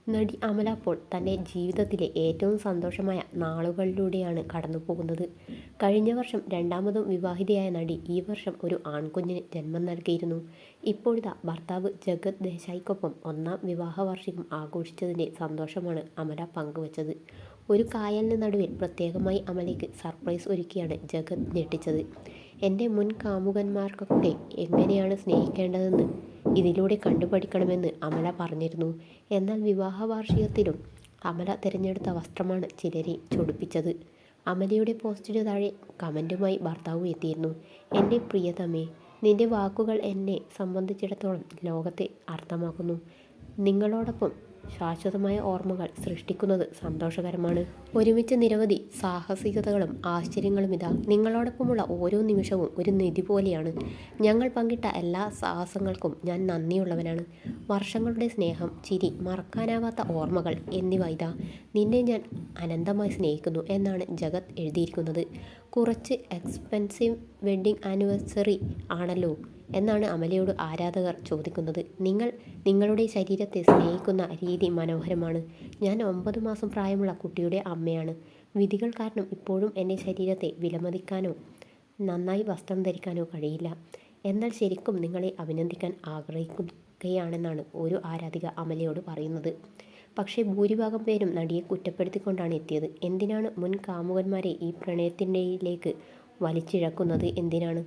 നടി അമല പോൾ തൻ്റെ ജീവിതത്തിലെ ഏറ്റവും സന്തോഷമായ നാളുകളിലൂടെയാണ് കടന്നു പോകുന്നത്. കഴിഞ്ഞ വർഷം രണ്ടാമതും വിവാഹിതയായ നടി ഈ വർഷം ഒരു ആൺകുഞ്ഞിന് ജന്മം നൽകിയിരുന്നു. ഇപ്പോഴിതാ ഭർത്താവ് ജഗത് ദേശായിക്കൊപ്പം ഒന്നാം വിവാഹ വാർഷികം ആഘോഷിച്ചതിൻ്റെ സന്തോഷമാണ് അമല പങ്കുവച്ചത്. ഒരു കായലിന് നടുവിൽ പ്രത്യേകമായി അമലയ്ക്ക് സർപ്രൈസ് ഒരുക്കിയാണ് ജഗത് ഞെട്ടിച്ചത്. എൻ്റെ മുൻ കാമുകന്മാർക്കൊക്കെ എങ്ങനെയാണ് സ്നേഹിക്കേണ്ടതെന്ന് ഇതിലൂടെ കണ്ടുപഠിക്കണമെന്ന് അമല പറഞ്ഞിരുന്നു. എന്നാൽ വിവാഹ വാർഷികത്തിലും അമല തിരഞ്ഞെടുത്ത വസ്ത്രമാണ് ചിലരെ ചൊടിപ്പിച്ചത്. അമലയുടെ പോസ്റ്റിന് താഴെ കമൻറ്റുമായി ഭർത്താവ് എത്തിയിരുന്നു. എൻ്റെ പ്രിയതമേ, നിന്റെ വാക്കുകൾ എന്നെ സംബന്ധിച്ചിടത്തോളം ലോകത്തെ അർത്ഥമാക്കുന്നു. നിങ്ങളോടൊപ്പം ശാശ്വതമായ ഓർമ്മകൾ സൃഷ്ടിക്കുന്നത് സന്തോഷകരമാണ്. ഒരുമിച്ച് നിരവധി സാഹസികതകളും ആശ്ചര്യങ്ങളും ഇതാ. നിങ്ങളോടൊപ്പമുള്ള ഓരോ നിമിഷവും ഒരു നിധി പോലെയാണ്. ഞങ്ങൾ പങ്കിട്ട എല്ലാ സാഹസങ്ങൾക്കും ഞാൻ നന്ദിയുള്ളവനാണ്. വർഷങ്ങളുടെ സ്നേഹം, ചിരി, മറക്കാനാവാത്ത ഓർമ്മകൾ എന്നിവ ഇതാ. നിന്നെ ഞാൻ അനന്തമായി സ്നേഹിക്കുന്നു എന്നാണ് ജഗത് എഴുതിയിരിക്കുന്നത്. കുറച്ച് എക്സ്പെൻസീവ് വെഡ്ഡിംഗ് ആനിവേഴ്സറി ആണല്ലോ എന്നാണ് അമലയോട് ആരാധകർ ചോദിക്കുന്നത്. നിങ്ങൾ നിങ്ങളുടെ ശരീരത്തെ സ്നേഹിക്കുന്ന രീതി മനോഹരമാണ്. ഞാൻ 9 മാസം പ്രായമുള്ള കുട്ടിയുടെ അമ്മയാണ്. വിധികൾ കാരണം ഇപ്പോഴും എൻ്റെ ശരീരത്തെ വിലമതിക്കാനോ നന്നായി വസ്ത്രം ധരിക്കാനോ കഴിയില്ല. എന്നാൽ ശരിക്കും നിങ്ങളെ അഭിനന്ദിക്കാൻ ആഗ്രഹിക്കുകയാണെന്നാണ് ഒരു ആരാധിക അമലയോട് പറയുന്നത്. പക്ഷേ ഭൂരിഭാഗം പേരും നടിയെ കുറ്റപ്പെടുത്തിക്കൊണ്ടാണ് എത്തിയത്. എന്തിനാണ് മുൻ കാമുകന്മാരെ ഈ പ്രണയത്തിൻ്റെയിലേക്ക് വലിച്ചിഴക്കുന്നത്? എന്തിനാണ്?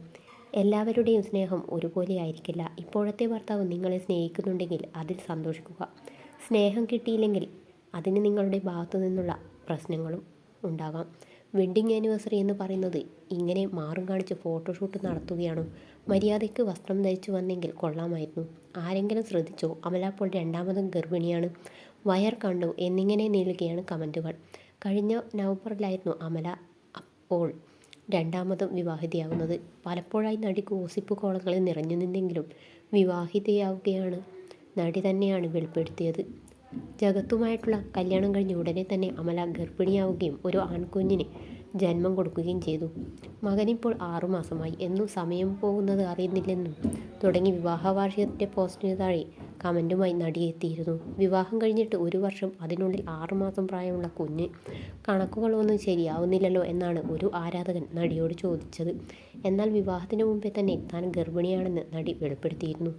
എല്ലാവരുടെയും സ്നേഹം ഒരുപോലെ ആയിരിക്കില്ല. ഇപ്പോഴത്തെ ഭർത്താവ് നിങ്ങളെ സ്നേഹിക്കുന്നുണ്ടെങ്കിൽ അതിൽ സന്തോഷിക്കുക. സ്നേഹം കിട്ടിയില്ലെങ്കിൽ അതിന് നിങ്ങളുടെ ഭാഗത്തു നിന്നുള്ള പ്രശ്നങ്ങളും ഉണ്ടാകാം. വെഡ്ഡിംഗ് ആനിവേഴ്സറി എന്ന് പറയുന്നത് ഇങ്ങനെ മാറും കാണിച്ച് ഫോട്ടോഷൂട്ട് നടത്തുകയാണോ? മര്യാദയ്ക്ക് വസ്ത്രം ധരിച്ചു വന്നെങ്കിൽ കൊള്ളാമായിരുന്നു. ആരെങ്കിലും ശ്രദ്ധിച്ചോ? അമല പോൾ രണ്ടാമതും ഗർഭിണിയാണ്, വയർ കണ്ടു എന്നിങ്ങനെ നീളുകയാണ് കമൻറ്റുകൾ. കഴിഞ്ഞ നവംബറിലായിരുന്നു അമല അപ്പോൾ രണ്ടാമതും വിവാഹിതയാകുന്നത്. പലപ്പോഴായി നടി ഗോസിപ്പ് കോളങ്ങളിൽ നിറഞ്ഞു നിന്നെങ്കിലും വിവാഹിതയാവുകയാണ് നടി തന്നെയാണ് വെളിപ്പെടുത്തിയത്. ജഗത്തുമായിട്ടുള്ള കല്യാണം കഴിഞ്ഞ ഉടനെ തന്നെ അമല ഗർഭിണിയാവുകയും ഒരു ആൺകുഞ്ഞിന് ജന്മം കൊടുക്കുകയും ചെയ്തു. മകനിപ്പോൾ 6 മാസമായി എന്നും സമയം പോകുന്നത് അറിയുന്നില്ലെന്നും തുടങ്ങി വിവാഹ വാർഷികത്തിൻ്റെ പോസ്റ്റിന് താഴെ കമൻറ്റുമായി നടി എത്തിയിരുന്നു. വിവാഹം കഴിഞ്ഞിട്ട് 1 വർഷം, അതിനുള്ളിൽ 6 മാസം പ്രായമുള്ള കുഞ്ഞ്. കണക്കുകളൊന്നും ശരിയാവുന്നില്ലല്ലോ എന്നാണ് ഒരു ആരാധകൻ നടിയോട് ചോദിച്ചത്. എന്നാൽ വിവാഹത്തിന് മുമ്പേ തന്നെ താൻ ഗർഭിണിയാണെന്ന് നടി വെളിപ്പെടുത്തിയിരുന്നു.